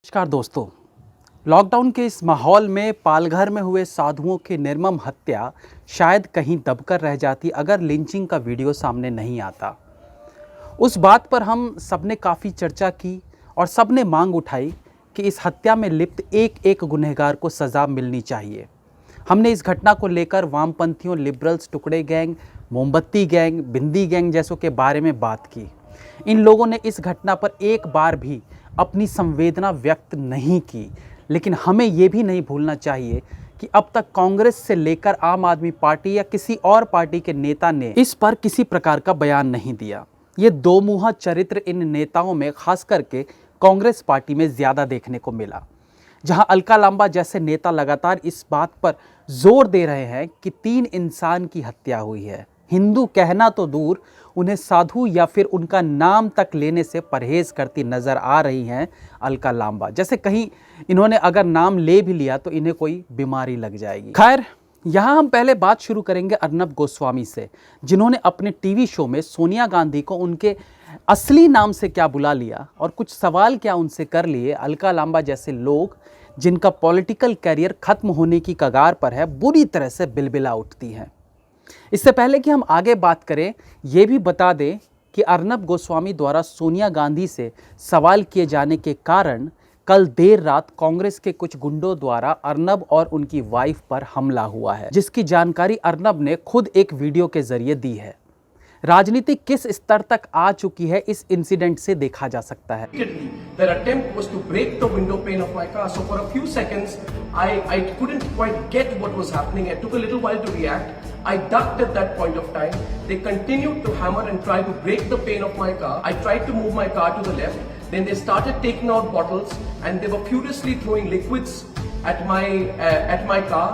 नमस्कार दोस्तों। लॉकडाउन के इस माहौल में पालघर में हुए साधुओं की निर्मम हत्या शायद कहीं दबकर रह जाती अगर लिंचिंग का वीडियो सामने नहीं आता। उस बात पर हम सबने काफ़ी चर्चा की और सबने मांग उठाई कि इस हत्या में लिप्त एक एक गुनहगार को सज़ा मिलनी चाहिए। हमने इस घटना को लेकर वामपंथियों, लिबरल्स, टुकड़े गैंग, मोमबत्ती गैंग, बिंदी गैंग जैसों के बारे में बात की। इन लोगों ने इस घटना पर एक बार भी अपनी संवेदना व्यक्त नहीं की, लेकिन हमें ये भी नहीं भूलना चाहिए कि अब तक कांग्रेस से लेकर आम आदमी पार्टी या किसी और पार्टी के नेता ने इस पर किसी प्रकार का बयान नहीं दिया। ये दो मुँहा चरित्र इन नेताओं में खास करके कांग्रेस पार्टी में ज़्यादा देखने को मिला, जहां अलका लांबा जैसे नेता लगातार इस बात पर जोर दे रहे हैं कि 3 इंसान की हत्या हुई है। हिंदू कहना तो दूर, उन्हें साधु या फिर उनका नाम तक लेने से परहेज करती नजर आ रही हैं अलका लांबा। जैसे कहीं इन्होंने अगर नाम ले भी लिया तो इन्हें कोई बीमारी लग जाएगी। खैर, यहाँ हम पहले बात शुरू करेंगे अर्नब गोस्वामी से, जिन्होंने अपने टीवी शो में सोनिया गांधी को उनके असली नाम से क्या बुला लिया और कुछ सवाल क्या उनसे कर लिए। अलका लांबा जैसे लोग जिनका पॉलिटिकल करियर खत्म होने की कगार पर है, बुरी तरह से बिलबिला उठती हैं। इससे पहले कि हम आगे बात करें, ये भी बता दें कि अर्नब गोस्वामी द्वारा सोनिया गांधी से सवाल किए जाने के कारण कल देर रात कांग्रेस के कुछ गुंडों द्वारा अर्नब और उनकी वाइफ पर हमला हुआ है, जिसकी जानकारी अर्नब ने खुद एक वीडियो के जरिए दी है। राजनीति किस स्तर तक आ चुकी है इस इंसिडेंट से देखा जा सकता है। Their attempt was to break the window pane of my car. So for a few seconds, I couldn't quite get what was happening. It took a little while to react. I ducked at that point of time. They continued to hammer and try to break the pane of my car. I tried to move my car to the left. Then they started taking out bottles and they were furiously throwing liquids at my car.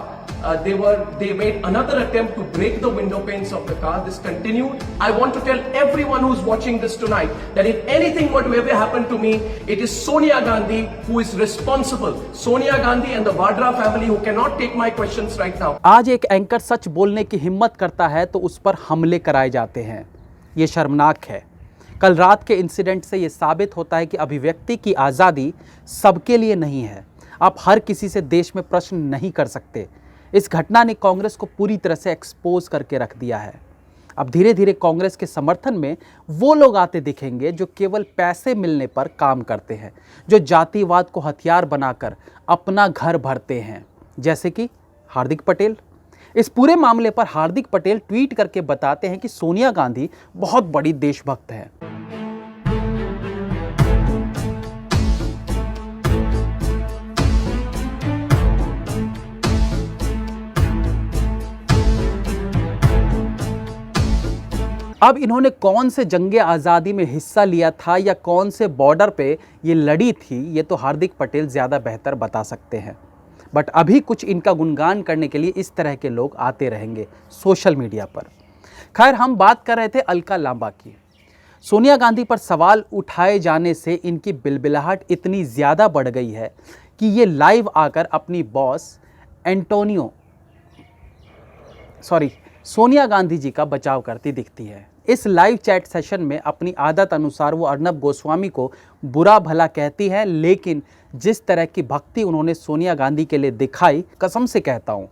They made another attempt to break the window panes of the car. This continued. I want to tell everyone who's watching this tonight that if anything were to ever happen to me, it is Sonia Gandhi who is responsible. Sonia Gandhi and the Vadra family who cannot take my questions right now. आज एक anchor सच बोलने की हिम्मत करता है तो उस पर हमले कराए जाते हैं। ये शर्मनाक है। कल रात के इंसिडेंट से ये साबित होता है कि अभिव्यक्ति की आज़ादी सबके लिए नहीं है। आप हर किसी से देश में प्रश्न नहीं कर सकते। इस घटना ने कांग्रेस को पूरी तरह से एक्सपोज करके रख दिया है। अब धीरे धीरे कांग्रेस के समर्थन में वो लोग आते दिखेंगे जो केवल पैसे मिलने पर काम करते हैं, जो जातिवाद को हथियार बनाकर अपना घर भरते हैं, जैसे कि हार्दिक पटेल। इस पूरे मामले पर हार्दिक पटेल ट्वीट करके बताते हैं कि सोनिया गांधी बहुत बड़ी देशभक्त हैं। अब इन्होंने कौन से जंगे आज़ादी में हिस्सा लिया था या कौन से बॉर्डर पे ये लड़ी थी, ये तो हार्दिक पटेल ज़्यादा बेहतर बता सकते हैं। बट अभी कुछ इनका गुणगान करने के लिए इस तरह के लोग आते रहेंगे सोशल मीडिया पर। खैर, हम बात कर रहे थे अलका लांबा की। सोनिया गांधी पर सवाल उठाए जाने से इनकी बिलबिलाहट इतनी ज़्यादा बढ़ गई है कि ये लाइव आकर अपनी बॉस सोनिया गांधी जी का बचाव करती दिखती है। इस लाइव चैट सेशन में अपनी आदत अनुसार वो अर्नब गोस्वामी को बुरा भला कहती है, लेकिन जिस तरह की भक्ति उन्होंने सोनिया गांधी के लिए दिखाई, कसम से कहता हूँ,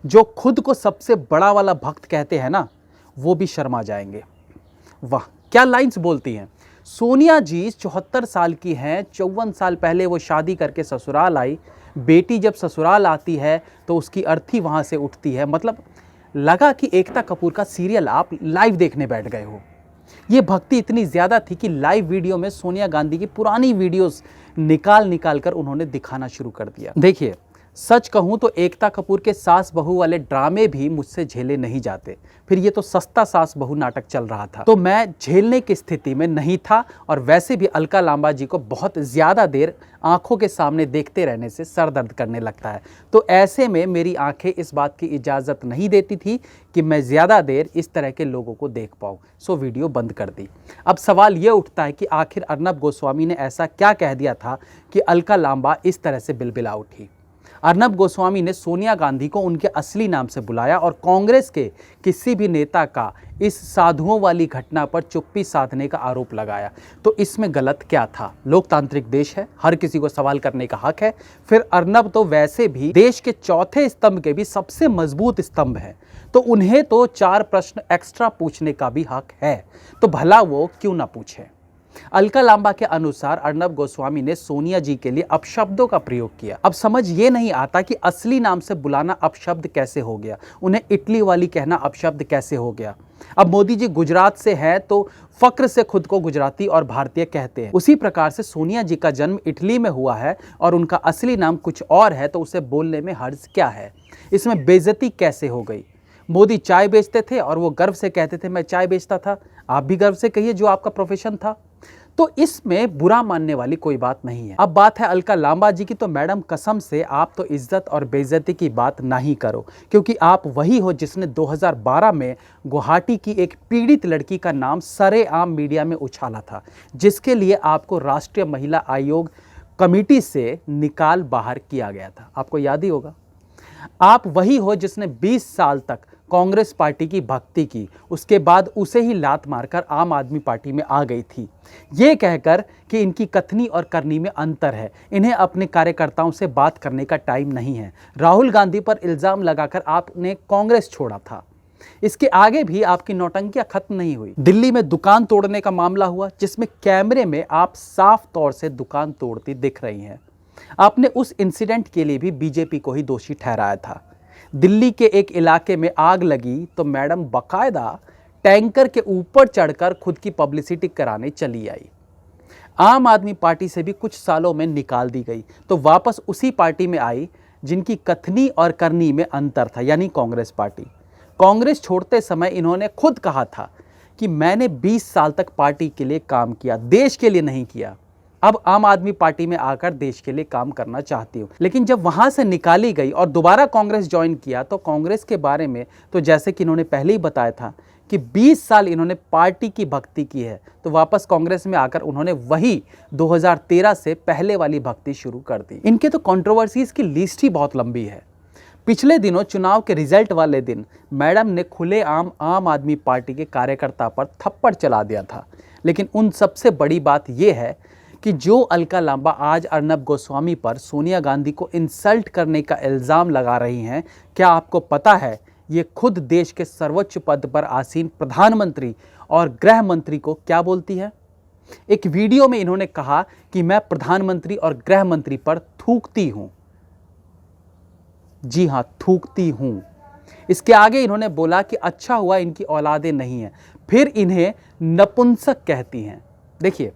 जो खुद को सबसे बड़ा वाला भक्त कहते हैं ना, वो भी शर्मा जाएंगे। वाह, क्या लाइन्स बोलती हैं। सोनिया जी 74 साल की हैं। 54 साल पहले वो शादी करके ससुराल आई। बेटी जब ससुराल आती है तो उसकी अर्थी वहाँ से उठती है। मतलब लगा कि एकता कपूर का सीरियल आप लाइव देखने बैठ गए हो। ये भक्ति इतनी ज़्यादा थी कि लाइव वीडियो में सोनिया गांधी की पुरानी वीडियोस निकाल कर उन्होंने दिखाना शुरू कर दिया। देखिए, सच कहूँ तो एकता कपूर के सास बहू वाले ड्रामे भी मुझसे झेले नहीं जाते। फिर ये तो सस्ता सास बहू नाटक चल रहा था, तो मैं झेलने की स्थिति में नहीं था। और वैसे भी अलका लांबा जी को बहुत ज़्यादा देर आंखों के सामने देखते रहने से सर दर्द करने लगता है। तो ऐसे में मेरी आंखें इस बात की इजाज़त नहीं देती थी कि मैं ज़्यादा देर इस तरह के लोगों को देख पाऊँ, सो वीडियो बंद कर दी। अब सवाल ये उठता है कि आखिर अर्नब गोस्वामी ने ऐसा क्या कह दिया था कि अलका लांबा इस तरह से बिलबिला उठी। अर्नब गोस्वामी ने सोनिया गांधी को उनके असली नाम से बुलाया और कांग्रेस के किसी भी नेता का इस साधुओं वाली घटना पर चुप्पी साधने का आरोप लगाया। तो इसमें गलत क्या था? लोकतांत्रिक देश है, हर किसी को सवाल करने का हक है। फिर अर्नब तो वैसे भी देश के चौथे स्तंभ के भी सबसे मजबूत स्तंभ है, तो उन्हें तो 4 प्रश्न एक्स्ट्रा पूछने का भी हक है, तो भला वो क्यों ना पूछे। अलका लांबा के अनुसार अर्नब गोस्वामी ने सोनिया जी के लिए अपशब्दों का प्रयोग किया। अब समझ ये नहीं आता कि असली नाम से बुलाना अपशब्द कैसे हो गया, उन्हें इटली वाली कहना अपशब्द कैसे हो गया। अब मोदी जी गुजरात से हैं तो फक्र से खुद को गुजराती और भारतीय कहते हैं। उसी प्रकार से सोनिया जी का जन्म इटली में हुआ है और उनका असली नाम कुछ और है, तो उसे बोलने में हर्ज क्या है? इसमें बेइज्जती कैसे हो गई? मोदी चाय बेचते थे और वो गर्व से कहते थे मैं चाय बेचता था, आप भी गर्व से कहिए जो आपका प्रोफेशन था। तो इसमें बुरा मानने वाली कोई बात नहीं है। अब बात है अलका लांबा जी की, तो मैडम कसम से आप तो इज्जत और बेइज्जती की बात ना ही करो, क्योंकि आप वही हो जिसने 2012 में गुवाहाटी की एक पीड़ित लड़की का नाम सरेआम मीडिया में उछाला था, जिसके लिए आपको राष्ट्रीय महिला आयोग कमेटी से निकाल बाहर किया गया था। आपको याद ही होगा। आप वही हो जिसने 20 साल तक कांग्रेस पार्टी की भक्ति की, उसके बाद उसे ही लात मारकर आम आदमी पार्टी में आ गई थी, ये कहकर कि इनकी कथनी और करनी में अंतर है, इन्हें अपने कार्यकर्ताओं से बात करने का टाइम नहीं है। राहुल गांधी पर इल्जाम लगाकर आपने कांग्रेस छोड़ा था। इसके आगे भी आपकी नौटंकियां खत्म नहीं हुई। दिल्ली में दुकान तोड़ने का मामला हुआ, जिसमें कैमरे में आप साफ तौर से दुकान तोड़ती दिख रही हैं। आपने उस इंसिडेंट के लिए भी बीजेपी को ही दोषी ठहराया था। दिल्ली के एक इलाके में आग लगी तो मैडम बकायदा टैंकर के ऊपर चढ़कर खुद की पब्लिसिटी कराने चली आई। आम आदमी पार्टी से भी कुछ सालों में निकाल दी गई, तो वापस उसी पार्टी में आई जिनकी कथनी और करनी में अंतर था, यानी कांग्रेस पार्टी। कांग्रेस छोड़ते समय इन्होंने खुद कहा था कि मैंने 20 साल तक पार्टी के लिए काम किया, देश के लिए नहीं किया। अब आम आदमी पार्टी में आकर देश के लिए काम करना चाहती हूँ। लेकिन जब वहां से निकाली गई और दोबारा कांग्रेस ज्वाइन किया, तो कांग्रेस के बारे में तो जैसे कि इन्होंने पहले ही बताया था कि 20 साल इन्होंने पार्टी की भक्ति की है, तो वापस कांग्रेस में आकर उन्होंने वही 2013 से पहले वाली भक्ति शुरू कर दी। इनके तो कंट्रोवर्सीज की लिस्ट ही बहुत लंबी है। पिछले दिनों चुनाव के रिजल्ट वाले दिन मैडम ने खुलेआम आम आदमी पार्टी के कार्यकर्ता पर थप्पड़ चला दिया था। लेकिन उन सबसे बड़ी बात यह है कि जो अलका लांबा आज अर्नब गोस्वामी पर सोनिया गांधी को इंसल्ट करने का इल्ज़ाम लगा रही हैं, क्या आपको पता है ये खुद देश के सर्वोच्च पद पर आसीन प्रधानमंत्री और गृह मंत्री को क्या बोलती है? एक वीडियो में इन्होंने कहा कि मैं प्रधानमंत्री और गृह मंत्री पर थूकती हूं। जी हां, थूकती हूं। इसके आगे इन्होंने बोला कि अच्छा हुआ इनकी औलादें नहीं हैं, फिर इन्हें नपुंसक कहती हैं। देखिए,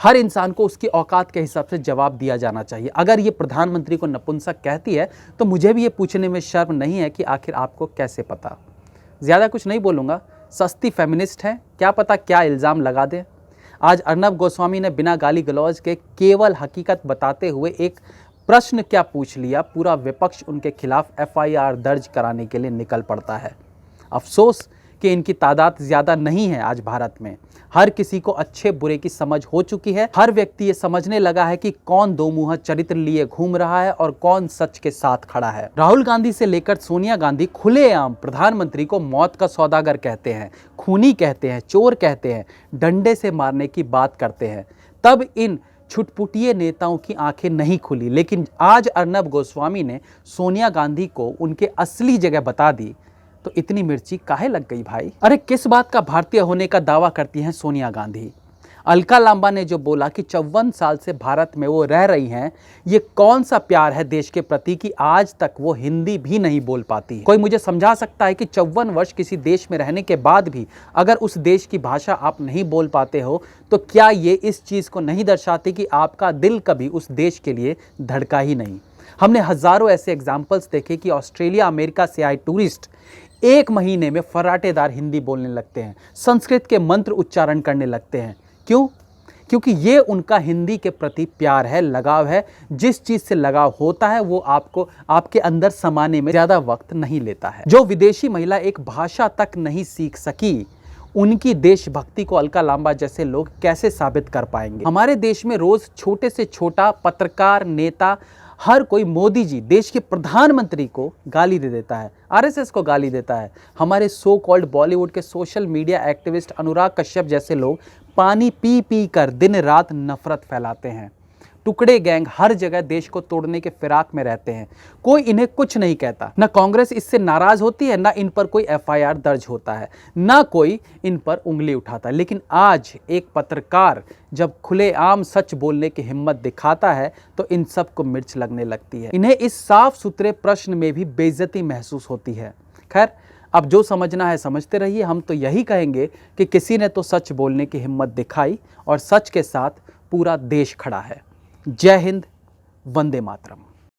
हर इंसान को उसकी औकात के हिसाब से जवाब दिया जाना चाहिए। अगर ये प्रधानमंत्री को नपुंसक कहती है तो मुझे भी ये पूछने में शर्म नहीं है कि आखिर आपको कैसे पता। ज़्यादा कुछ नहीं बोलूँगा, सस्ती फेमिनिस्ट है, क्या पता क्या इल्ज़ाम लगा दें। आज अर्नब गोस्वामी ने बिना गाली गलौज के केवल हकीकत बताते हुए एक प्रश्न क्या पूछ लिया, पूरा विपक्ष उनके खिलाफ FIR दर्ज कराने के लिए निकल पड़ता है। अफसोस कि इनकी तादाद ज़्यादा नहीं है आज भारत में। हर किसी को अच्छे बुरे की समझ हो चुकी है। हर व्यक्ति ये समझने लगा है कि कौन दो मुंहा चरित्र लिए घूम रहा है और कौन सच के साथ खड़ा है। राहुल गांधी से लेकर सोनिया गांधी खुलेआम प्रधानमंत्री को मौत का सौदागर कहते हैं, खूनी कहते हैं, चोर कहते हैं, डंडे से मारने की बात करते हैं। तब इन छुटपुटिये नेताओं की आंखें नहीं खुली, लेकिन आज अर्नब गोस्वामी ने सोनिया गांधी को उनके असली जगह बता दी, तो इतनी मिर्ची काहे लग गई भाई? अरे किस बात का भारतीय होने का दावा करती हैं सोनिया गांधी? अलका लांबा ने जो बोला कि 54 साल से भारत में वो रह रही हैं, ये कौन सा प्यार है देश के प्रति कि आज तक वो हिंदी भी नहीं बोल पाती? कोई मुझे समझा सकता है कि 54 वर्ष किसी देश में रहने के बाद भी अगर उस देश की भाषा आप नहीं बोल पाते हो, तो क्या ये इस चीज़ को नहीं दर्शाती कि आपका दिल कभी उस देश के लिए धड़का ही नहीं? हमने हज़ारों ऐसे एग्जाम्पल्स देखे कि ऑस्ट्रेलिया, अमेरिका से आए टूरिस्ट 1 महीने में फर्राटेदार हिंदी बोलने लगते हैं, संस्कृत के मंत्र उच्चारण करने लगते हैं। क्यों? क्योंकि ये उनका हिंदी के प्रति प्यार है, लगाव है। जिस चीज़ से लगाव होता है वो आपको आपके अंदर समाने में ज़्यादा वक्त नहीं लेता है। जो विदेशी महिला एक भाषा तक नहीं सीख सकी, उनकी देशभक्ति को अलका लांबा जैसे लोग कैसे साबित कर पाएंगे? हमारे देश में रोज़ छोटे से छोटा पत्रकार, नेता हर कोई मोदी जी देश के प्रधानमंत्री को गाली दे देता है, आरएसएस को गाली देता है। हमारे सो कॉल्ड बॉलीवुड के social media activist Anurag Kashyap जैसे लोग पानी पी पी कर दिन रात नफरत फैलाते हैं। टुकड़े गैंग हर जगह देश को तोड़ने के फिराक में रहते हैं, कोई इन्हें कुछ नहीं कहता। ना कांग्रेस इससे नाराज होती है, ना इन पर कोई एफआईआर दर्ज होता है, ना कोई इन पर उंगली उठाता है। लेकिन आज एक पत्रकार जब खुलेआम सच बोलने की हिम्मत दिखाता है तो इन सबको मिर्च लगने लगती है। इन्हें इस साफ सुथरे प्रश्न में भी बेइज्जती महसूस होती है। खैर, अब जो समझना है समझते रहिए। हम तो यही कहेंगे कि किसी ने तो सच बोलने की हिम्मत दिखाई और सच के साथ पूरा देश खड़ा है। जय हिंद, वंदे मातरम।